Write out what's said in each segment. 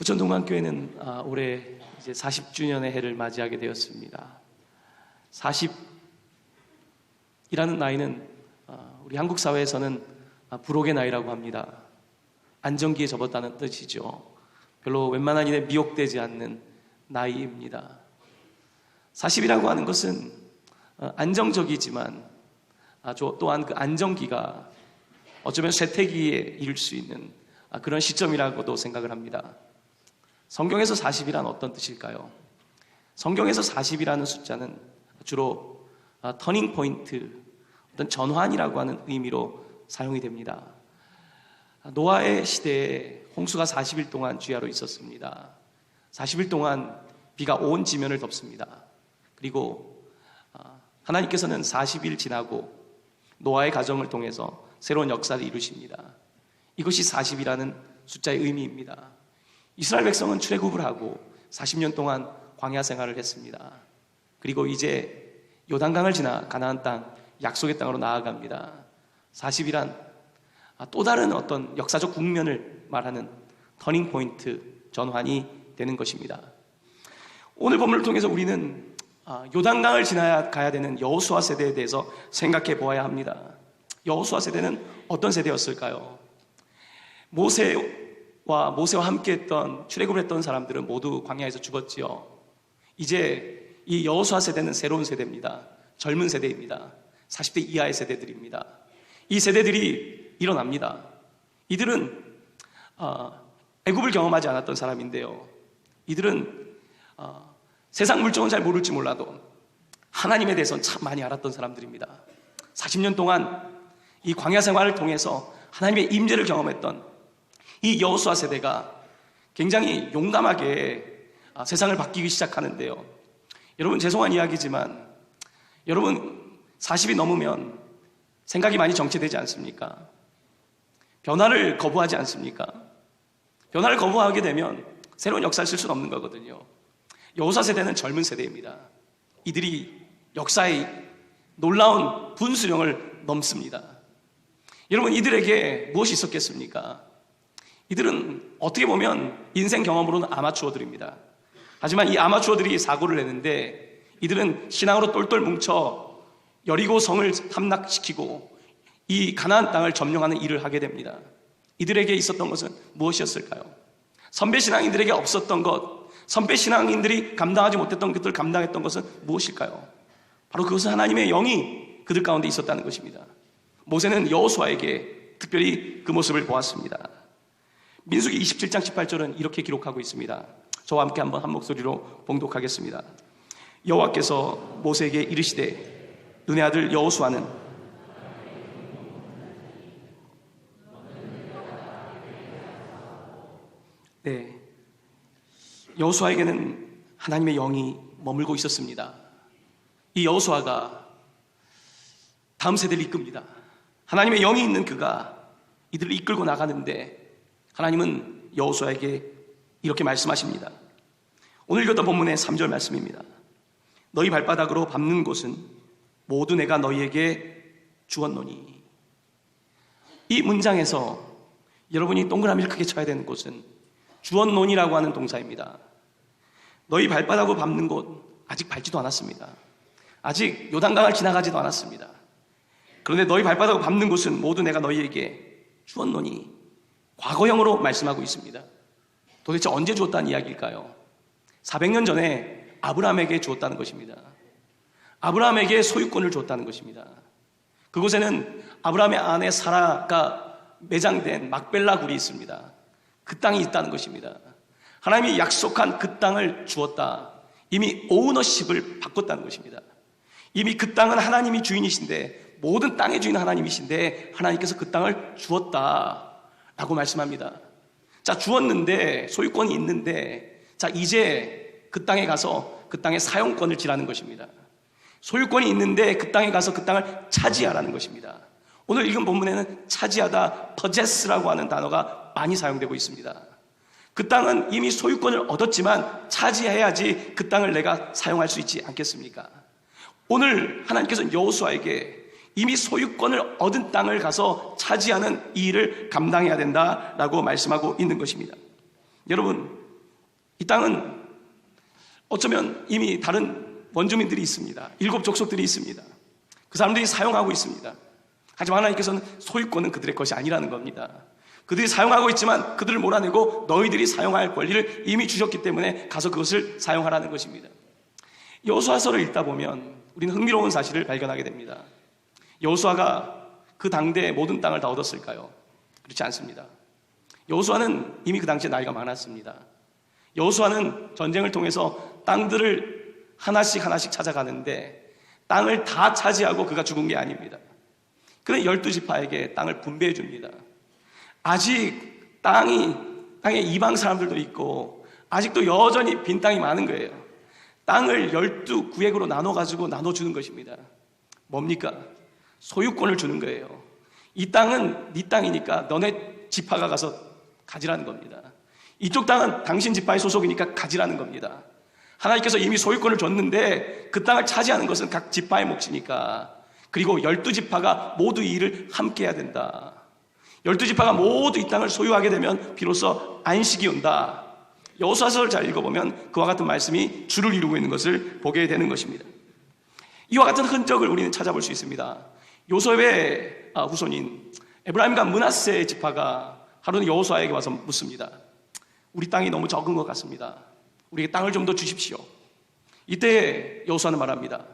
부천동안교회는 올해 이제 40주년의 해를 맞이하게 되었습니다. 40이라는 나이는 우리 한국 사회에서는 불혹의 나이라고 합니다. 안정기에 접었다는 뜻이죠. 별로 웬만한 일에 미혹되지 않는 나이입니다. 40이라고 하는 것은 안정적이지만 또한 그 안정기가 어쩌면 쇠퇴기에 이를 수 있는 그런 시점이라고도 생각을 합니다. 성경에서 40이란 어떤 뜻일까요? 성경에서 40이라는 숫자는 주로 터닝 포인트, 어떤 전환이라고 하는 의미로 사용이 됩니다. 노아의 시대에 홍수가 40일 동안 주야로 있었습니다. 40일 동안 비가 온 지면을 덮습니다. 그리고 하나님께서는 40일 지나고 노아의 가정을 통해서 새로운 역사를 이루십니다. 이것이 40이라는 숫자의 의미입니다. 이스라엘 백성은 출애굽을 하고 40년 동안 광야 생활을 했습니다. 그리고 이제 요단강을 지나 가나안 땅, 약속의 땅으로 나아갑니다. 40이란 또 다른 어떤 역사적 국면을 말하는 터닝 포인트, 전환이 되는 것입니다. 오늘 본문을 통해서 우리는 요단강을 지나야 가야 되는 여호수아 세대에 대해서 생각해 보아야 합니다. 여호수아 세대는 어떤 세대였을까요? 모세와 함께 했던, 출애굽을 했던 사람들은 모두 광야에서 죽었지요. 이제 이 여호수아 세대는 새로운 세대입니다. 젊은 세대입니다. 40대 이하의 세대들입니다. 이 세대들이 일어납니다. 이들은 애굽을 경험하지 않았던 사람인데요, 이들은 세상 물정은 잘 모를지 몰라도 하나님에 대해서는 참 많이 알았던 사람들입니다. 40년 동안 이 광야 생활을 통해서 하나님의 임재를 경험했던 이 여호수아 세대가 굉장히 용감하게 세상을 바뀌기 시작하는데요, 여러분, 죄송한 이야기지만 여러분 40이 넘으면 생각이 많이 정체되지 않습니까? 변화를 거부하지 않습니까? 변화를 거부하게 되면 새로운 역사를 쓸 수는 없는 거거든요. 여호수아 세대는 젊은 세대입니다. 이들이 역사의 놀라운 분수령을 넘습니다. 여러분, 이들에게 무엇이 있었겠습니까? 이들은 어떻게 보면 인생 경험으로는 아마추어들입니다. 하지만 이 아마추어들이 사고를 내는데 이들은 신앙으로 똘똘 뭉쳐 여리고 성을 함락시키고 이 가나안 땅을 점령하는 일을 하게 됩니다. 이들에게 있었던 것은 무엇이었을까요? 선배 신앙인들에게 없었던 것, 선배 신앙인들이 감당하지 못했던 것들을 감당했던 것은 무엇일까요? 바로 그것은 하나님의 영이 그들 가운데 있었다는 것입니다. 모세는 여호수아에게 특별히 그 모습을 보았습니다. 민수기 27장 18절은 이렇게 기록하고 있습니다. 저와 함께 한번 한 목소리로 봉독하겠습니다. 여호와께서 모세에게 이르시되 눈의 아들 여호수아는 여호수아에게는 하나님의 영이 머물고 있었습니다. 이 여호수아가 다음 세대를 이끕니다. 하나님의 영이 있는 그가 이들을 이끌고 나가는데 하나님은 여호수아에게 이렇게 말씀하십니다. 오늘 읽었던 본문의 3절 말씀입니다. 너희 발바닥으로 밟는 곳은 모두 내가 너희에게 주었노니. 이 문장에서 여러분이 동그라미를 크게 쳐야 되는 곳은 주었노니라고 하는 동사입니다. 너희 발바닥으로 밟는 곳 아직 밟지도 않았습니다. 아직 요단강을 지나가지도 않았습니다. 그런데 너희 발바닥으로 밟는 곳은 모두 내가 너희에게 주었노니, 과거형으로 말씀하고 있습니다. 도대체 언제 주었다는 이야기일까요? 400년 전에 아브라함에게 주었다는 것입니다. 아브라함에게 소유권을 주었다는 것입니다. 그곳에는 아브라함의 아내 사라가 매장된 막벨라 굴이 있습니다. 그 땅이 있다는 것입니다. 하나님이 약속한 그 땅을 주었다. 이미 오너십을 바꿨다는 것입니다. 이미 그 땅은 하나님이 주인이신데, 모든 땅의 주인은 하나님이신데 하나님께서 그 땅을 주었다라고 말씀합니다. 자, 주었는데, 소유권이 있는데, 자, 이제 그 땅에 가서 그 땅의 사용권을 지라는 것입니다. 소유권이 있는데 그 땅에 가서 그 땅을 차지하라는 것입니다. 오늘 읽은 본문에는 차지하다, possess라고 하는 단어가 많이 사용되고 있습니다. 그 땅은 이미 소유권을 얻었지만 차지해야지 그 땅을 내가 사용할 수 있지 않겠습니까? 오늘 하나님께서는 여호수아에게 이미 소유권을 얻은 땅을 가서 차지하는 이 일을 감당해야 된다라고 말씀하고 있는 것입니다. 여러분, 이 땅은 어쩌면 이미 다른 원주민들이 있습니다. 7 족속들이 있습니다. 그 사람들이 사용하고 있습니다. 하지만 하나님께서는 소유권은 그들의 것이 아니라는 겁니다. 그들이 사용하고 있지만 그들을 몰아내고 너희들이 사용할 권리를 이미 주셨기 때문에 가서 그것을 사용하라는 것입니다. 여호수아서를 읽다 보면 우리는 흥미로운 사실을 발견하게 됩니다. 여호수아가 그 당대의 모든 땅을 다 얻었을까요? 그렇지 않습니다. 여호수아는 이미 그 당시에 나이가 많았습니다. 여호수아는 전쟁을 통해서 땅들을 하나씩 찾아가는데 땅을 다 차지하고 그가 죽은 게 아닙니다. 그는 12지파에게 땅을 분배해 줍니다. 아직 땅에 이방 사람들도 있고 아직도 여전히 빈 땅이 많은 거예요. 땅을 12구획으로 나눠주는 것입니다. 뭡니까? 소유권을 주는 거예요. 이 땅은 네 땅이니까 너네 지파가 가서 가지라는 겁니다. 이쪽 땅은 당신 지파의 소속이니까 가지라는 겁니다. 하나님께서 이미 소유권을 줬는데 그 땅을 차지하는 것은 각 지파의 몫이니까. 그리고 12지파가 모두 이 일을 함께 해야 된다. 12지파가 모두 이 땅을 소유하게 되면 비로소 안식이 온다. 여호수아서를 잘 읽어보면 그와 같은 말씀이 주를 이루고 있는 것을 보게 되는 것입니다. 이와 같은 흔적을 우리는 찾아볼 수 있습니다. 요셉의 후손인 에브라임과 므낫세 지파가 하루는 여호수아에게 와서 묻습니다. 우리 땅이 너무 적은 것 같습니다. 우리에게 땅을 좀 더 주십시오. 이때 여호수아는 말합니다.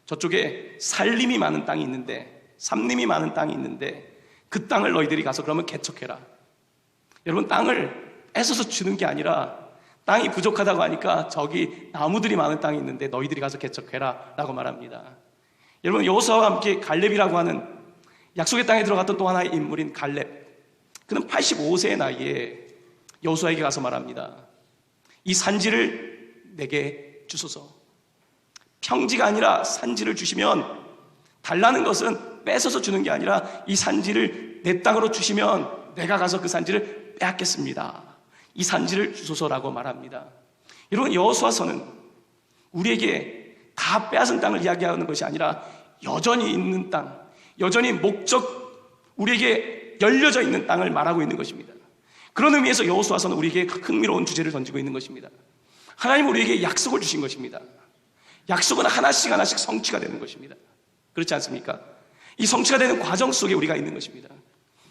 저쪽에 산림이 많은 땅이 있는데, 삼림이 많은 땅이 있는데 그 땅을 너희들이 가서 그러면 개척해라. 여러분, 땅을 뺏어서 주는 게 아니라 땅이 부족하다고 하니까 저기 나무들이 많은 땅이 있는데 너희들이 가서 개척해라 라고 말합니다. 여러분, 여호수아와 함께 갈렙이라고 하는 약속의 땅에 들어갔던 또 하나의 인물인 갈렙, 그는 85세의 나이에 여호수아에게 가서 말합니다. 이 산지를 내게 주소서. 평지가 아니라 산지를 주시면, 달라는 것은 뺏어서 주는 게 아니라 이 산지를 내 땅으로 주시면 내가 가서 그 산지를 빼앗겠습니다. 이 산지를 주소서라고 말합니다. 여러분, 여호수아서는 우리에게 다 빼앗은 땅을 이야기하는 것이 아니라 여전히 있는 땅, 여전히 우리에게 열려져 있는 땅을 말하고 있는 것입니다. 그런 의미에서 여호수아서는 우리에게 흥미로운 주제를 던지고 있는 것입니다. 하나님은 우리에게 약속을 주신 것입니다. 약속은 하나씩 성취가 되는 것입니다. 그렇지 않습니까? 이 성취가 되는 과정 속에 우리가 있는 것입니다.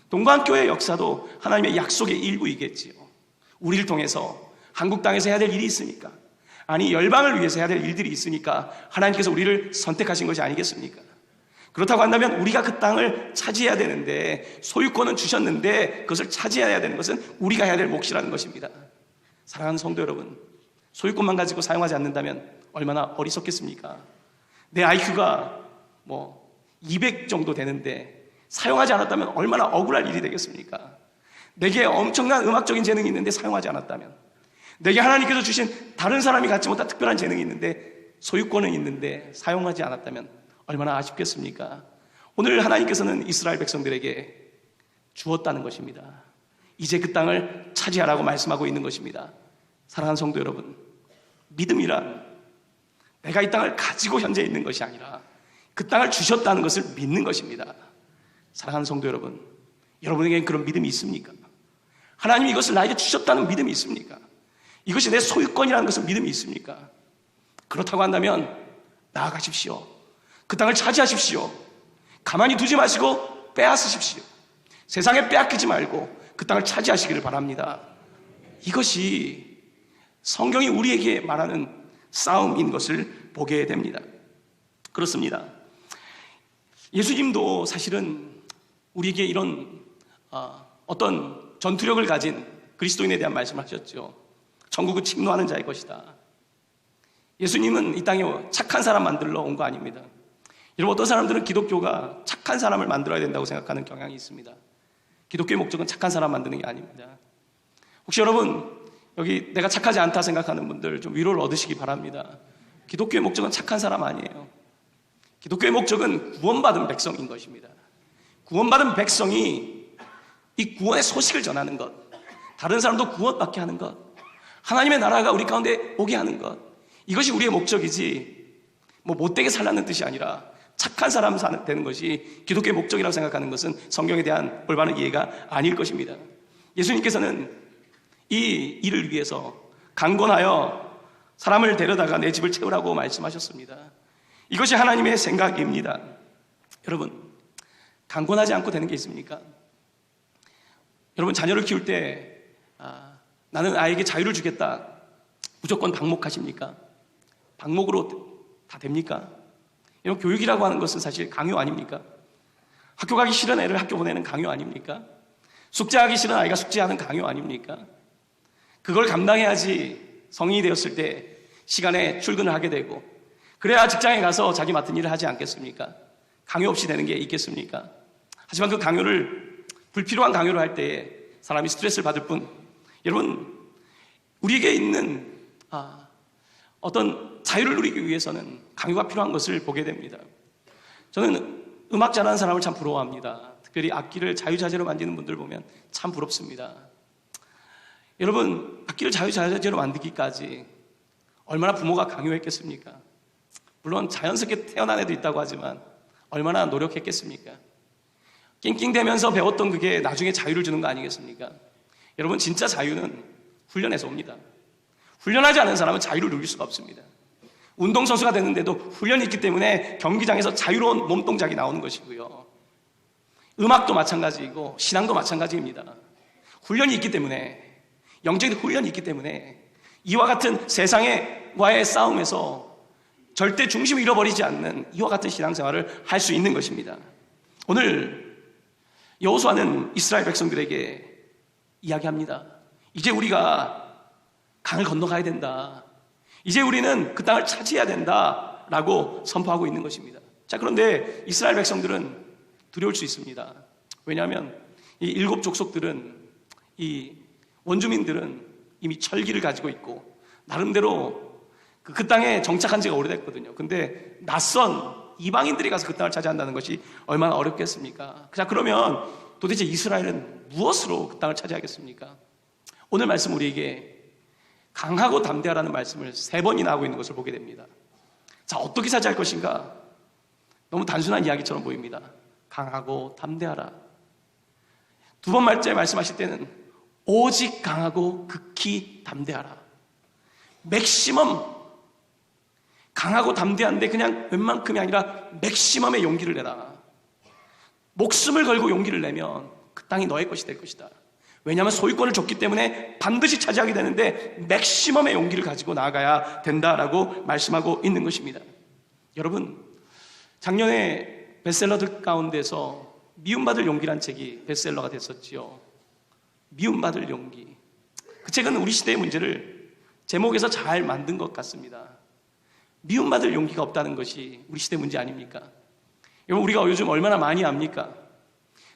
동방교회의 역사도 하나님의 약속의 일부이겠지요. 우리를 통해서 한국 땅에서 해야 될 일이 있으니까, 아니 열방을 위해서 해야 될 일들이 있으니까 하나님께서 우리를 선택하신 것이 아니겠습니까? 그렇다고 한다면 우리가 그 땅을 차지해야 되는데, 소유권은 주셨는데 그것을 차지해야 되는 것은 우리가 해야 될 몫이라는 것입니다. 사랑하는 성도 여러분, 소유권만 가지고 사용하지 않는다면 얼마나 어리석겠습니까? 내 IQ가 200 정도 되는데 사용하지 않았다면 얼마나 억울할 일이 되겠습니까? 내게 엄청난 음악적인 재능이 있는데 사용하지 않았다면, 내게 하나님께서 주신 다른 사람이 갖지 못한 특별한 재능이 있는데, 소유권은 있는데 사용하지 않았다면 얼마나 아쉽겠습니까? 오늘 하나님께서는 이스라엘 백성들에게 주었다는 것입니다. 이제 그 땅을 차지하라고 말씀하고 있는 것입니다. 사랑하는 성도 여러분, 믿음이란 내가 이 땅을 가지고 현재 있는 것이 아니라 그 땅을 주셨다는 것을 믿는 것입니다. 사랑하는 성도 여러분, 여러분에게는 그런 믿음이 있습니까? 하나님이 이것을 나에게 주셨다는 믿음이 있습니까? 이것이 내 소유권이라는 것을 믿음이 있습니까? 그렇다고 한다면 나아가십시오. 그 땅을 차지하십시오. 가만히 두지 마시고 빼앗으십시오. 세상에 빼앗기지 말고 그 땅을 차지하시기를 바랍니다. 이것이 성경이 우리에게 말하는 싸움인 것을 보게 됩니다. 그렇습니다. 예수님도 사실은 우리에게 이런 어떤 전투력을 가진 그리스도인에 대한 말씀을 하셨죠. 천국은 침노하는 자의 것이다. 예수님은 이 땅에 착한 사람 만들러 온 거 아닙니다. 여러분, 어떤 사람들은 기독교가 착한 사람을 만들어야 된다고 생각하는 경향이 있습니다. 기독교의 목적은 착한 사람 만드는 게 아닙니다. 혹시 여러분 여기 내가 착하지 않다 생각하는 분들 좀 위로를 얻으시기 바랍니다. 기독교의 목적은 착한 사람 아니에요. 기독교의 목적은 구원받은 백성인 것입니다. 구원받은 백성이 이 구원의 소식을 전하는 것, 다른 사람도 구원받게 하는 것, 하나님의 나라가 우리 가운데 오게 하는 것, 이것이 우리의 목적이지 못되게 살라는 뜻이 아니라 착한 사람 되는 것이 기독교의 목적이라고 생각하는 것은 성경에 대한 올바른 이해가 아닐 것입니다. 예수님께서는 이 일을 위해서 강권하여 사람을 데려다가 내 집을 채우라고 말씀하셨습니다. 이것이 하나님의 생각입니다. 여러분, 강권하지 않고 되는 게 있습니까? 여러분, 자녀를 키울 때 나는 아이에게 자유를 주겠다, 무조건 방목하십니까? 방목으로 다 됩니까? 이런 교육이라고 하는 것은 사실 강요 아닙니까? 학교 가기 싫은 애를 학교 보내는 강요 아닙니까? 숙제하기 싫은 아이가 숙제하는 강요 아닙니까? 그걸 감당해야지 성인이 되었을 때 시간에 출근을 하게 되고, 그래야 직장에 가서 자기 맡은 일을 하지 않겠습니까? 강요 없이 되는 게 있겠습니까? 하지만 그 강요를, 불필요한 강요를 할 때에 사람이 스트레스를 받을 뿐, 여러분, 우리에게 있는 어떤 자유를 누리기 위해서는 강요가 필요한 것을 보게 됩니다. 저는 음악 잘하는 사람을 참 부러워합니다. 특별히 악기를 자유자재로 만드는 분들 보면 참 부럽습니다. 여러분, 악기를 자유자재로 만들기까지 얼마나 부모가 강요했겠습니까? 물론 자연스럽게 태어난 애도 있다고 하지만 얼마나 노력했겠습니까? 낑낑대면서 배웠던 그게 나중에 자유를 주는 거 아니겠습니까? 여러분, 진짜 자유는 훈련에서 옵니다. 훈련하지 않은 사람은 자유를 누릴 수가 없습니다. 운동선수가 되는데도 훈련이 있기 때문에 경기장에서 자유로운 몸동작이 나오는 것이고요. 음악도 마찬가지이고 신앙도 마찬가지입니다. 훈련이 있기 때문에, 영적인 훈련이 있기 때문에 이와 같은 세상과의 싸움에서 절대 중심을 잃어버리지 않는 이와 같은 신앙생활을 할 수 있는 것입니다. 오늘 여호수아는 이스라엘 백성들에게 이야기합니다. 이제 우리가 강을 건너가야 된다. 이제 우리는 그 땅을 차지해야 된다라고 선포하고 있는 것입니다. 자, 그런데 이스라엘 백성들은 두려울 수 있습니다. 왜냐하면 이 7 족속들은, 이 원주민들은 이미 철기를 가지고 있고 나름대로 그 땅에 정착한 지가 오래됐거든요. 근데 낯선 이방인들이 가서 그 땅을 차지한다는 것이 얼마나 어렵겠습니까? 자, 그러면 도대체 이스라엘은 무엇으로 그 땅을 차지하겠습니까? 오늘 말씀 우리에게 강하고 담대하라는 말씀을 3번이나 하고 있는 것을 보게 됩니다. 자, 어떻게 차지할 것인가? 너무 단순한 이야기처럼 보입니다. 강하고 담대하라. 2번째 말씀하실 때는 오직 강하고 극히 담대하라. 맥시멈, 강하고 담대한데 그냥 웬만큼이 아니라 맥시멈의 용기를 내라. 목숨을 걸고 용기를 내면 그 땅이 너의 것이 될 것이다. 왜냐하면 소유권을 줬기 때문에 반드시 차지하게 되는데 맥시멈의 용기를 가지고 나아가야 된다라고 말씀하고 있는 것입니다. 여러분, 작년에 베스트셀러들 가운데서 미움받을 용기란 책이 베스트셀러가 됐었지요. 미움받을 용기. 그 책은 우리 시대의 문제를 제목에서 잘 만든 것 같습니다. 미움받을 용기가 없다는 것이 우리 시대 문제 아닙니까? 여러분, 우리가 요즘 얼마나 많이 압니까?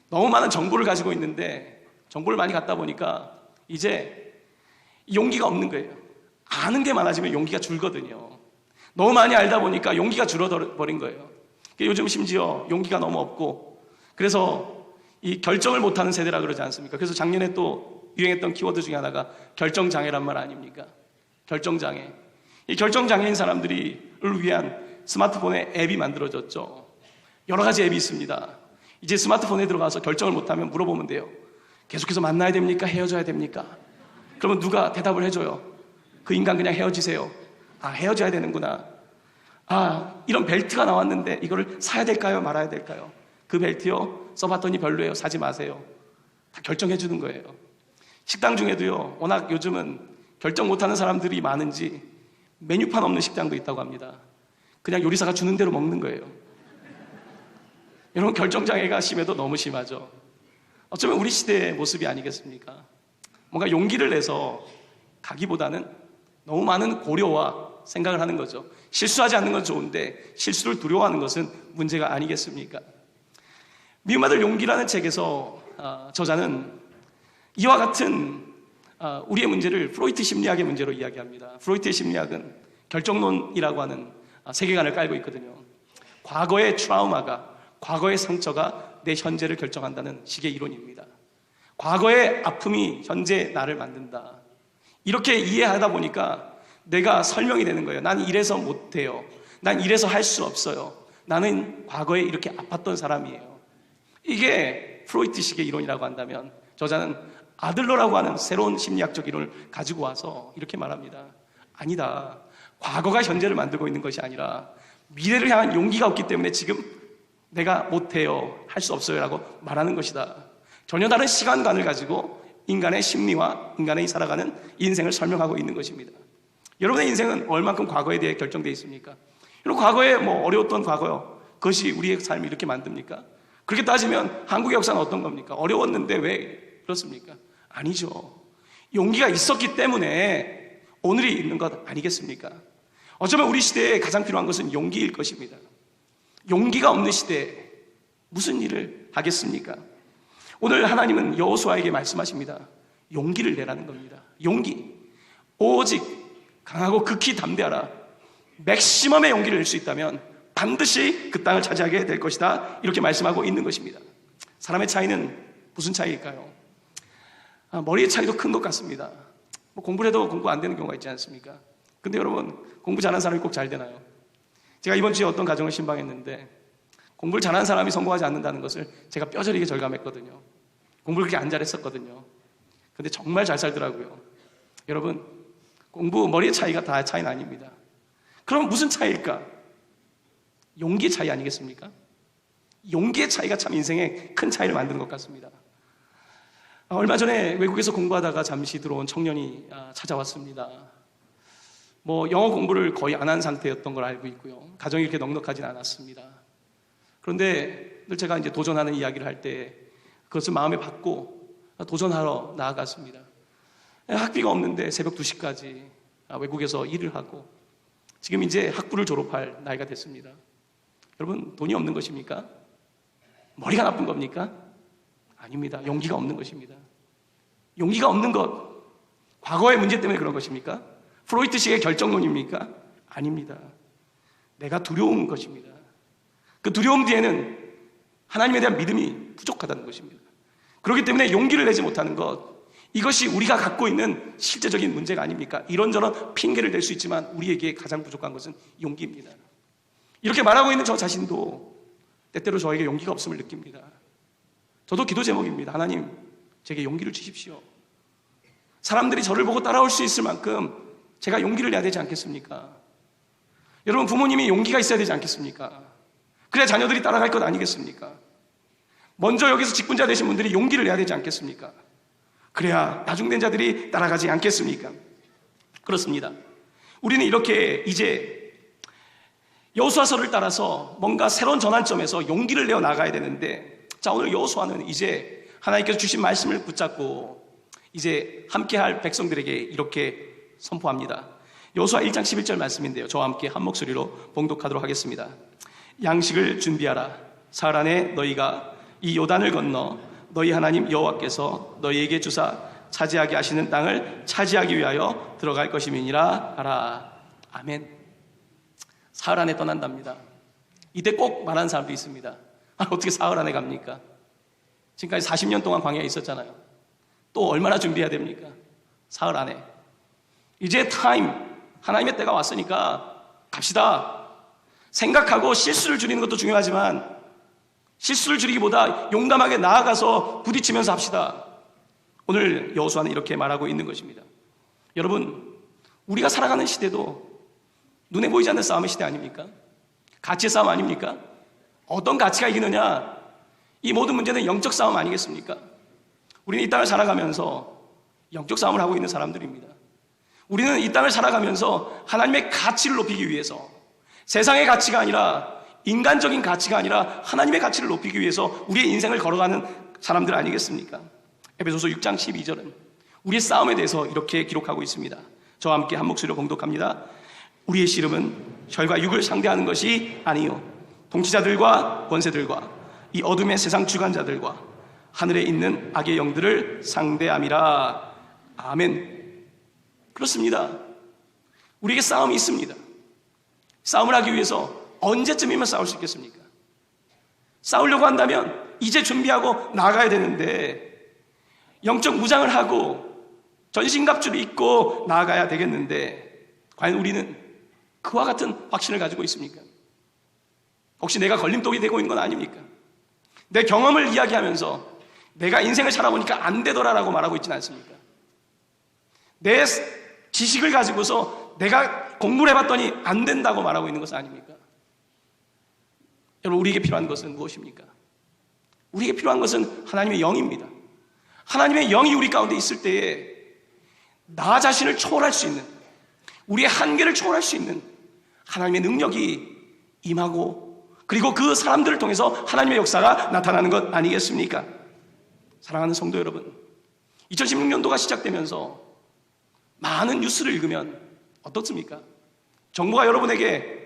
너무 많은 정보를 가지고 있는데 정보를 많이 갖다 보니까 이제 용기가 없는 거예요. 아는 게 많아지면 용기가 줄거든요. 너무 많이 알다 보니까 용기가 줄어버린 거예요. 요즘 심지어 용기가 너무 없고, 그래서 이 결정을 못하는 세대라 그러지 않습니까? 그래서 작년에 또 유행했던 키워드 중에 하나가 결정장애란 말 아닙니까? 결정장애. 이 결정장애인 사람들을 위한 스마트폰에 앱이 만들어졌죠. 여러 가지 앱이 있습니다. 이제 스마트폰에 들어가서 결정을 못하면 물어보면 돼요. 계속해서 만나야 됩니까? 헤어져야 됩니까? 그러면 누가 대답을 해줘요. 그 인간 그냥 헤어지세요. 아, 헤어져야 되는구나. 아, 이런 벨트가 나왔는데 이거를 사야 될까요? 말아야 될까요? 그 벨트요? 써봤더니 별로예요. 사지 마세요. 다 결정해 주는 거예요. 식당 중에도요, 워낙 요즘은 결정 못하는 사람들이 많은지 메뉴판 없는 식당도 있다고 합니다. 그냥 요리사가 주는 대로 먹는 거예요. 여러분, 결정장애가 심해도 너무 심하죠. 어쩌면 우리 시대의 모습이 아니겠습니까? 뭔가 용기를 내서 가기보다는 너무 많은 고려와 생각을 하는 거죠. 실수하지 않는 건 좋은데 실수를 두려워하는 것은 문제가 아니겠습니까? 미움받을 용기라는 책에서 저자는 이와 같은 우리의 문제를 프로이트 심리학의 문제로 이야기합니다. 프로이트의 심리학은 결정론이라고 하는 세계관을 깔고 있거든요. 과거의 트라우마가, 과거의 상처가 내 현재를 결정한다는 식의 이론입니다. 과거의 아픔이 현재 나를 만든다. 이렇게 이해하다 보니까 내가 설명이 되는 거예요. 난 이래서 못해요. 난 이래서 할 수 없어요. 나는 과거에 이렇게 아팠던 사람이에요. 이게 프로이트식의 이론이라고 한다면 저자는 아들러라고 하는 새로운 심리학적 이론을 가지고 와서 이렇게 말합니다. 아니다. 과거가 현재를 만들고 있는 것이 아니라 미래를 향한 용기가 없기 때문에 지금 내가 못해요, 할 수 없어요 라고 말하는 것이다. 전혀 다른 시간관을 가지고 인간의 심리와 인간의 살아가는 인생을 설명하고 있는 것입니다. 여러분의 인생은 얼만큼 과거에 대해 결정되어 있습니까? 여러분, 과거에 어려웠던 과거요, 그것이 우리의 삶을 이렇게 만듭니까? 그렇게 따지면 한국의 역사는 어떤 겁니까? 어려웠는데 왜 그렇습니까? 아니죠. 용기가 있었기 때문에 오늘이 있는 것 아니겠습니까? 어쩌면 우리 시대에 가장 필요한 것은 용기일 것입니다. 용기가 없는 시대에 무슨 일을 하겠습니까? 오늘 하나님은 여호수아에게 말씀하십니다. 용기를 내라는 겁니다. 용기. 오직 강하고 극히 담대하라. 맥시멈의 용기를 낼 수 있다면 반드시 그 땅을 차지하게 될 것이다. 이렇게 말씀하고 있는 것입니다. 사람의 차이는 무슨 차이일까요? 머리의 차이도 큰 것 같습니다. 공부를 해도 공부 안 되는 경우가 있지 않습니까? 근데 여러분, 공부 잘하는 사람이 꼭 잘 되나요? 제가 이번 주에 어떤 가정을 신방했는데 공부를 잘하는 사람이 성공하지 않는다는 것을 제가 뼈저리게 절감했거든요. 공부를 그렇게 안 잘했었거든요. 근데 정말 잘 살더라고요. 여러분, 공부, 머리의 차이가 다 차이는 아닙니다. 그럼 무슨 차이일까? 용기의 차이 아니겠습니까? 용기의 차이가 참 인생에 큰 차이를 만드는 것 같습니다. 얼마 전에 외국에서 공부하다가 잠시 들어온 청년이 찾아왔습니다. 영어 공부를 거의 안 한 상태였던 걸 알고 있고요. 가정이 이렇게 넉넉하진 않았습니다. 그런데 늘 제가 이제 도전하는 이야기를 할 때 그것을 마음에 받고 도전하러 나아갔습니다. 학비가 없는데 새벽 2시까지 외국에서 일을 하고 지금 이제 학부를 졸업할 나이가 됐습니다. 여러분, 돈이 없는 것입니까? 머리가 나쁜 겁니까? 아닙니다. 용기가 없는 것입니다. 용기가 없는 것, 과거의 문제 때문에 그런 것입니까? 프로이트식의 결정론입니까? 아닙니다. 내가 두려운 것입니다. 그 두려움 뒤에는 하나님에 대한 믿음이 부족하다는 것입니다. 그렇기 때문에 용기를 내지 못하는 것, 이것이 우리가 갖고 있는 실제적인 문제가 아닙니까? 이런저런 핑계를 댈 수 있지만 우리에게 가장 부족한 것은 용기입니다. 이렇게 말하고 있는 저 자신도 때때로 저에게 용기가 없음을 느낍니다. 저도 기도 제목입니다. 하나님, 제게 용기를 주십시오. 사람들이 저를 보고 따라올 수 있을 만큼 제가 용기를 내야 되지 않겠습니까? 여러분, 부모님이 용기가 있어야 되지 않겠습니까? 그래야 자녀들이 따라갈 것 아니겠습니까? 먼저 여기서 직분자 되신 분들이 용기를 내야 되지 않겠습니까? 그래야 나중된 자들이 따라가지 않겠습니까? 그렇습니다. 우리는 이렇게 이제 여호수아서를 따라서 뭔가 새로운 전환점에서 용기를 내어 나가야 되는데, 자, 오늘 여호수아는 이제 하나님께서 주신 말씀을 붙잡고 이제 함께할 백성들에게 이렇게 선포합니다. 여호수아 1장 11절 말씀인데요, 저와 함께 한 목소리로 봉독하도록 하겠습니다. 양식을 준비하라. 사흘 안에 너희가 이 요단을 건너 너희 하나님 여호와께서 너희에게 주사 차지하게 하시는 땅을 차지하기 위하여 들어갈 것임이니라 하라. 아멘. 사흘 안에 떠난답니다. 이때 꼭 말하는 사람도 있습니다. 어떻게 사흘 안에 갑니까? 지금까지 40년 동안 광야에 있었잖아요. 또 얼마나 준비해야 됩니까? 사흘 안에. 이제 타임, 하나님의 때가 왔으니까 갑시다. 생각하고 실수를 줄이는 것도 중요하지만 실수를 줄이기보다 용감하게 나아가서 부딪히면서 합시다. 오늘 여호수아는 이렇게 말하고 있는 것입니다. 여러분, 우리가 살아가는 시대도 눈에 보이지 않는 싸움의 시대 아닙니까? 가치의 싸움 아닙니까? 어떤 가치가 이기느냐? 이 모든 문제는 영적 싸움 아니겠습니까? 우리는 이 땅을 살아가면서 영적 싸움을 하고 있는 사람들입니다. 우리는 이 땅을 살아가면서 하나님의 가치를 높이기 위해서, 세상의 가치가 아니라, 인간적인 가치가 아니라 하나님의 가치를 높이기 위해서 우리의 인생을 걸어가는 사람들 아니겠습니까? 에베소서 6장 12절은 우리의 싸움에 대해서 이렇게 기록하고 있습니다. 저와 함께 한 목소리로 봉독합니다. 우리의 씨름은 혈과 육을 상대하는 것이 아니요 통치자들과 권세들과 이 어둠의 세상 주관자들과 하늘에 있는 악의 영들을 상대함이라. 아멘. 그렇습니다. 우리에게 싸움이 있습니다. 싸움을 하기 위해서 언제쯤이면 싸울 수 있겠습니까? 싸우려고 한다면 이제 준비하고 나가야 되는데, 영적 무장을 하고 전신갑주를 입고 나아가야 되겠는데, 과연 우리는 그와 같은 확신을 가지고 있습니까? 혹시 내가 걸림돌이 되고 있는 건 아닙니까? 내 경험을 이야기하면서 내가 인생을 살아보니까 안 되더라라고 말하고 있지는 않습니까? 내 지식을 가지고서 내가 공부를 해봤더니 안 된다고 말하고 있는 것은 아닙니까? 여러분, 우리에게 필요한 것은 무엇입니까? 우리에게 필요한 것은 하나님의 영입니다. 하나님의 영이 우리 가운데 있을 때에 나 자신을 초월할 수 있는, 우리의 한계를 초월할 수 있는 하나님의 능력이 임하고, 그리고 그 사람들을 통해서 하나님의 역사가 나타나는 것 아니겠습니까? 사랑하는 성도 여러분, 2016년도가 시작되면서 많은 뉴스를 읽으면 어떻습니까? 정부가 여러분에게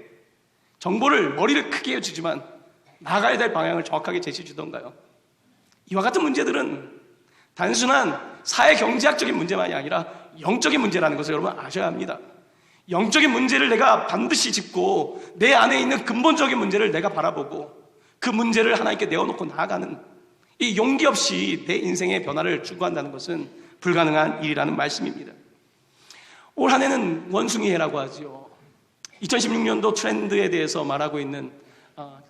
정보를, 머리를 크게 해주지만 나가야 될 방향을 정확하게 제시해 주던가요? 이와 같은 문제들은 단순한 사회 경제학적인 문제만이 아니라 영적인 문제라는 것을 여러분 아셔야 합니다. 영적인 문제를 내가 반드시 짚고 내 안에 있는 근본적인 문제를 내가 바라보고 그 문제를 하나님께 내어놓고 나아가는 이 용기 없이 내 인생의 변화를 추구한다는 것은 불가능한 일이라는 말씀입니다. 올 한 해는 원숭이 해라고 하지요. 2016년도 트렌드에 대해서 말하고 있는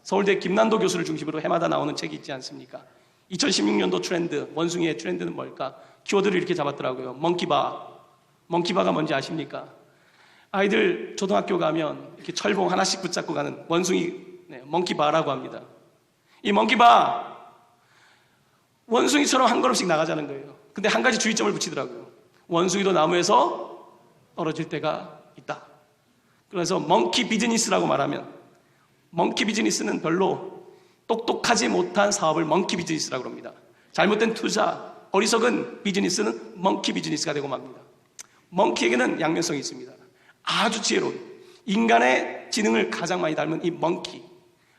서울대 김난도 교수를 중심으로 해마다 나오는 책이 있지 않습니까? 2016년도 트렌드, 원숭이의 트렌드는 뭘까? 키워드를 이렇게 잡았더라고요. 멍키바. 멍키바가 뭔지 아십니까? 아이들 초등학교 가면 이렇게 철봉 하나씩 붙잡고 가는 원숭이, 멍키바라고 합니다. 이 멍키바, 원숭이처럼 한 걸음씩 나가자는 거예요. 근데 한 가지 주의점을 붙이더라고요. 원숭이도 나무에서 떨어질 때가 있다. 그래서 멍키 비즈니스라고 말하면, 멍키 비즈니스는 별로 똑똑하지 못한 사업을 멍키 비즈니스라고 합니다. 잘못된 투자, 어리석은 비즈니스는 멍키 비즈니스가 되고 맙니다. 멍키에게는 양면성이 있습니다. 아주 지혜로운, 인간의 지능을 가장 많이 닮은 이 멍키,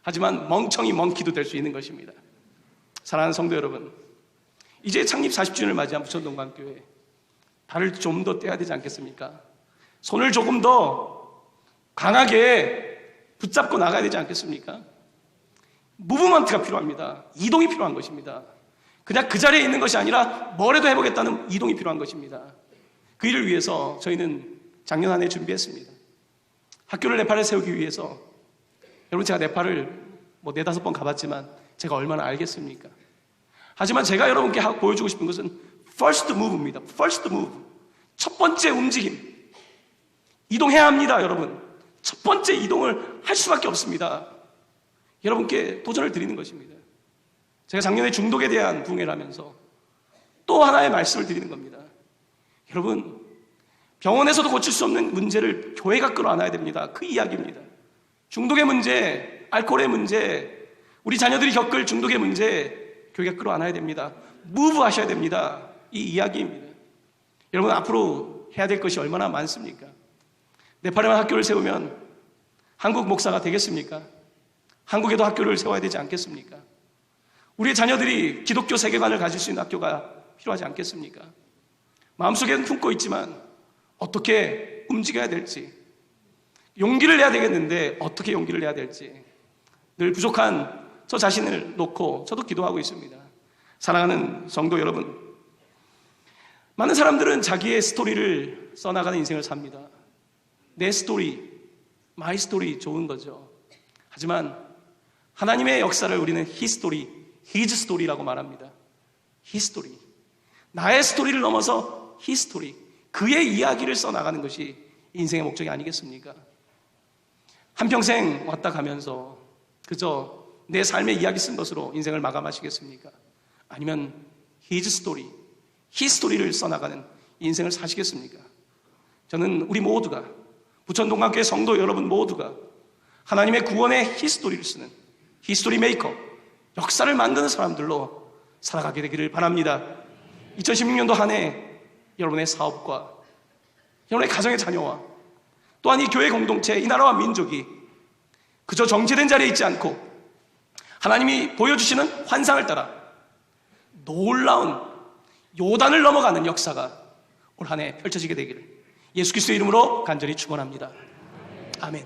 하지만 멍청이 멍키도 될 수 있는 것입니다. 사랑하는 성도 여러분, 이제 창립 40주년을 맞이한 부천동강교회, 발을 좀 더 떼야 되지 않겠습니까? 손을 조금 더 강하게 붙잡고 나가야 되지 않겠습니까? 무브먼트가 필요합니다. 이동이 필요한 것입니다. 그냥 그 자리에 있는 것이 아니라 뭐라도 해보겠다는 이동이 필요한 것입니다. 그 일을 위해서 저희는 작년 한 해 준비했습니다. 학교를 네팔에 세우기 위해서, 여러분, 제가 네팔을 4-5번 가봤지만 제가 얼마나 알겠습니까? 하지만 제가 여러분께 보여주고 싶은 것은 first move입니다. first move. 첫 번째 움직임. 이동해야 합니다, 여러분. 첫 번째 이동을 할 수밖에 없습니다. 여러분께 도전을 드리는 것입니다. 제가 작년에 중독에 대한 부흥회를 하면서 또 하나의 말씀을 드리는 겁니다. 여러분, 병원에서도 고칠 수 없는 문제를 교회가 끌어안아야 됩니다. 그 이야기입니다. 중독의 문제, 알코올의 문제, 우리 자녀들이 겪을 중독의 문제, 교회가 끌어안아야 됩니다. 무브 하셔야 됩니다. 이 이야기입니다. 여러분, 앞으로 해야 될 것이 얼마나 많습니까? 네팔에만 학교를 세우면 한국 목사가 되겠습니까? 한국에도 학교를 세워야 되지 않겠습니까? 우리의 자녀들이 기독교 세계관을 가질 수 있는 학교가 필요하지 않겠습니까? 마음속에는 품고 있지만 어떻게 움직여야 될지, 용기를 내야 되겠는데 어떻게 용기를 내야 될지 늘 부족한 저 자신을 놓고 저도 기도하고 있습니다. 사랑하는 성도 여러분, 많은 사람들은 자기의 스토리를 써나가는 인생을 삽니다. 내 스토리, 마이 스토리 좋은 거죠. 하지만 하나님의 역사를 우리는 히스토리, 히즈 스토리라고 말합니다. 히스토리. 나의 스토리를 넘어서 히스토리, 그의 이야기를 써나가는 것이 인생의 목적이 아니겠습니까? 한평생 왔다 가면서 그저 내 삶의 이야기 쓴 것으로 인생을 마감하시겠습니까? 아니면 히즈 스토리, 히스토리를 써나가는 인생을 사시겠습니까? 저는 우리 모두가, 부천동강교회 성도 여러분 모두가 하나님의 구원의 히스토리를 쓰는 히스토리 메이커, 역사를 만드는 사람들로 살아가게 되기를 바랍니다. 2016년도 한 해 여러분의 사업과 여러분의 가정의 자녀와 또한 이 교회 공동체, 이 나라와 민족이 그저 정체된 자리에 있지 않고 하나님이 보여주시는 환상을 따라 놀라운 요단을 넘어가는 역사가 올 한 해 펼쳐지게 되기를 예수 그리스도의 이름으로 간절히 축원합니다. 아멘.